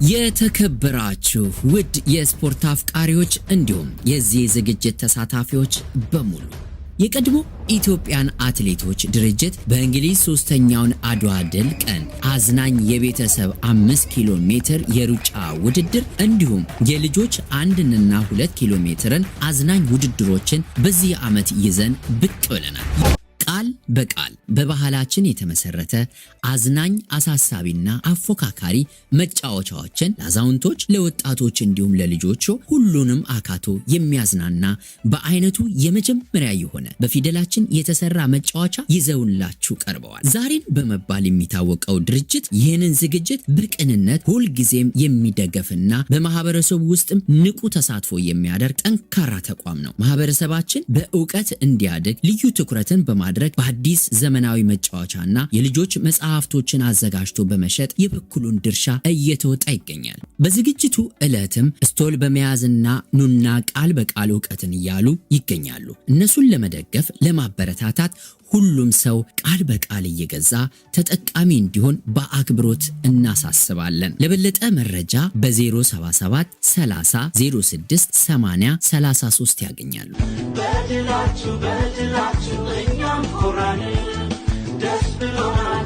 የተከበራችሁ ውድ የስፖርት አፍቃሪዎች እንዲሁም የዚህ ዝግጅት ተሳታፊዎች በሙሉ የቀድሞ ኢትዮጵያን አትሌቶች ድርጅት በእንግሊዝ ሶስተኛውን አድዋ ድል ቀን አዝናኝ የቤተሰብ 5 ኪሎ ሜትር የሩጫ ውድድር እንዲሁም የልጆች 1 እና 2 ኪሎ ሜትርን አዝናኝ ውድድሮችን በዚህ ዓመት ይዘን ብቅ ብለናል። ቃል በቃል በባህላችን የተመሰረተ አዝናኝ አሳሳቢና አፎካካሪ መጫወቻዎችን ለአዛውንቶች ለወጣቶች እንዲሁም ለልጆች ሁሉንም አካቶ የሚያዝናና በአይነቱ የመጀመሪያ የሆነ በፊደላችን የተሰራ መጫወቻ ይዘውላችሁ ቀርበዋል። ዛሬን በመባል የሚታወቀው ድርጅት ይህንን ዝግጅት በቅንነት ሁልጊዜም የሚደገፍና በማህበረሰቡ ውስጥም ንቁ ተሳትፎ የሚያደርግ ጠንካራ ተቋም ነው። ማህበረሰባችን በእውቀት እንዲያድግ ልዩ ትኩረትን በማድረግ በአዲስ ዘመናዊ መጫወቻና የልጆች መጽሐፍቶችን አዘጋጅቶ በመሸጥ የበኩሉን ድርሻ እየተወጣ ይገኛል። በዝግጅቱ ዕለትም ስቶል በመያዝና ኑና ቃል በቃል ዕውቀትን እያሉ ይገኛሉ። እነሱን ለመደገፍ ለማበረታታት ሁሉም ሰው ቃል በቃል እየገዛ ተጠቃሚ እንዲሆን በአክብሮት እናሳስባለን። ለበለጠ መረጃ በ077 30 06 80 33 ያገኛሉ። በድላችሁ እኛም ኮራን ደስ ብሎናል።